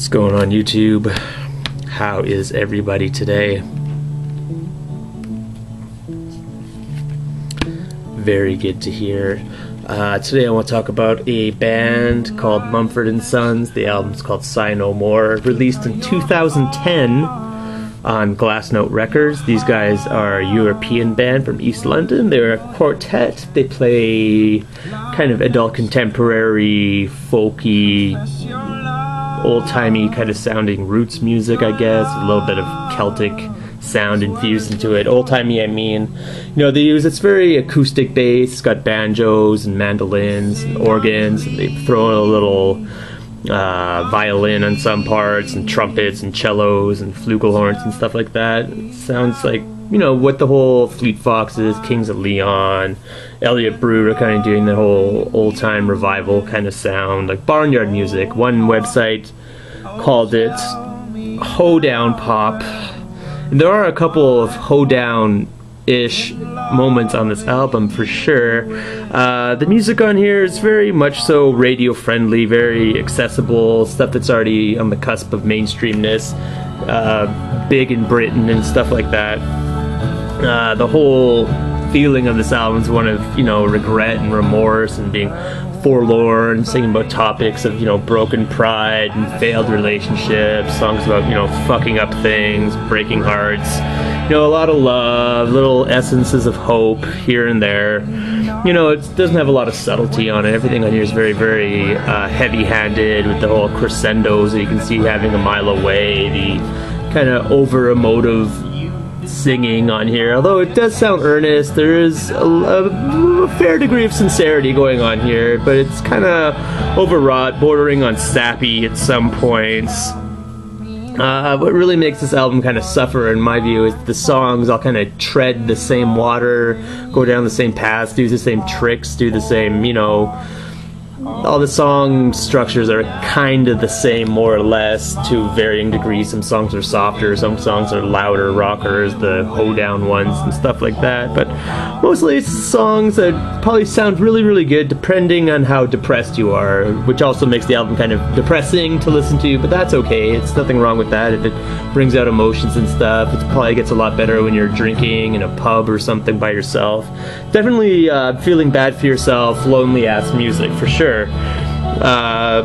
What's going on YouTube? How is everybody today? Very good to hear. Today I want to talk about a band called Mumford and Sons. The album's called Sigh No More, released in 2010 on Glassnote Records. These guys are a European band from East London. They're a quartet. They play kind of adult contemporary, folky, old-timey kind of sounding roots music, I guess. A little bit of Celtic sound infused into it. Old-timey, I mean. You know, it's very acoustic based. It's got banjos and mandolins and organs. And they throw in a little violin on some parts, and trumpets and cellos and flugelhorns and stuff like that. It sounds like, you know, what the whole Fleet Foxes, Kings of Leon, Elliot Brewer are kind of doing, the whole old-time revival kind of sound, like barnyard music. One website called it hoedown pop. And there are a couple of hoedown-ish moments on this album for sure. The music on here is very much so radio-friendly, very accessible, stuff that's already on the cusp of mainstreamness, big in Britain and stuff like that. The whole feeling of this album is one of, you know, regret and remorse and being forlorn, singing about topics of, you know, broken pride and failed relationships, songs about, you know, fucking up things, breaking hearts, you know, a lot of love, little essences of hope here and there. You know, it doesn't have a lot of subtlety on it. Everything on here is very, very heavy-handed, with the whole crescendos that you can see having a mile away, the kind of over-emotive singing on here. Although it does sound earnest, there is a fair degree of sincerity going on here, but it's kind of overwrought, bordering on sappy at some points. What really makes this album kind of suffer, in my view, is the songs all kind of tread the same water, go down the same paths, do the same tricks, do the same, you know, all the song structures are kind of the same, more or less, to varying degrees. Some songs are softer, some songs are louder rockers, the hoedown ones and stuff like that. But mostly it's songs that probably sound really, really good depending on how depressed you are, which also makes the album kind of depressing to listen to, but that's okay. It's nothing wrong with that. If it brings out emotions and stuff, it probably gets a lot better when you're drinking in a pub or something by yourself. Definitely feeling bad for yourself, lonely-ass music, for sure. A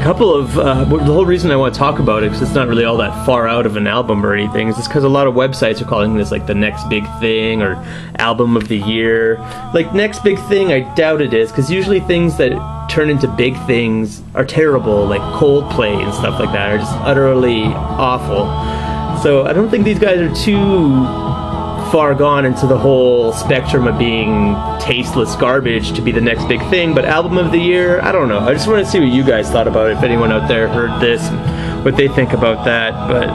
couple of the whole reason I want to talk about it, because it's not really all that far out of an album or anything, is just because a lot of websites are calling this like the next big thing or album of the year. Like, next big thing, I doubt it is, because usually things that turn into big things are terrible, like Coldplay and stuff like that are just utterly awful. So I don't think these guys are too far gone into the whole spectrum of being tasteless garbage to be the next big thing. But album of the year, I don't know. I just want to see what you guys thought about it, if anyone out there heard this and what they think about that. But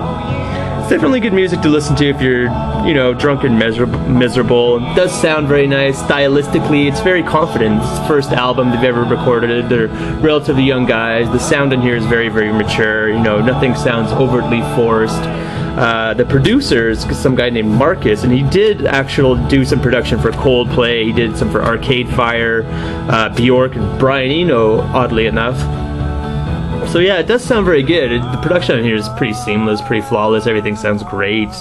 it's definitely good music to listen to if you're, you know, drunk and miserable. It does sound very nice. Stylistically, it's very confident. It's the first album they've ever recorded. They're relatively young guys. The sound in here is very, very mature. You know, nothing sounds overtly forced. The producer is some guy named Marcus, and he did actually do some production for Coldplay. He did some for Arcade Fire, Bjork, and Brian Eno, oddly enough. So yeah, it does sound very good. The production on here is pretty seamless, pretty flawless. Everything sounds great.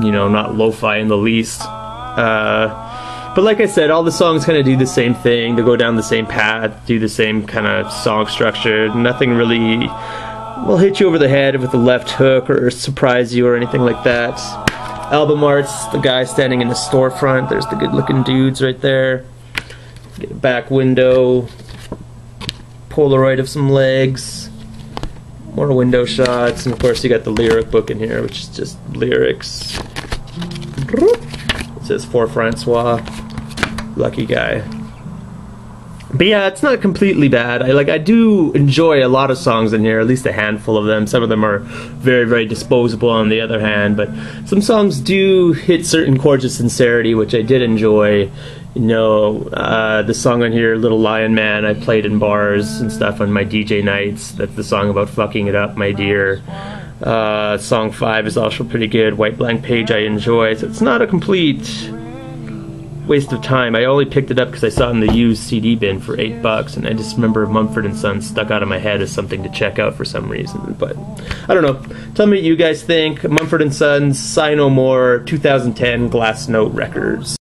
You know, not lo-fi in the least. But like I said, all the songs kind of do the same thing. They go down the same path, do the same kind of song structure. Nothing really will hit you over the head with a left hook or surprise you or anything like that. Album art's the guy standing in the storefront. There's the good looking dudes right there. Get a back window. Polaroid of some legs. More window shots. And of course you got the lyric book in here, which is just lyrics. It says for Francois. Lucky guy. But yeah, it's not completely bad. I do enjoy a lot of songs in here, at least a handful of them. Some of them are very, very disposable on the other hand, but some songs do hit certain chords of sincerity, which I did enjoy. You know, the song on here, Little Lion Man, I played in bars and stuff on my DJ nights. That's the song about fucking it up, my dear. Song 5 is also pretty good. White Blank Page I enjoy. So it's not a complete waste of time. I only picked it up because I saw it in the used CD bin for $8, and I just remember Mumford and Sons stuck out of my head as something to check out for some reason. But I don't know. Tell me what you guys think. Mumford and Sons, Sigh No More, 2010, Glassnote Records.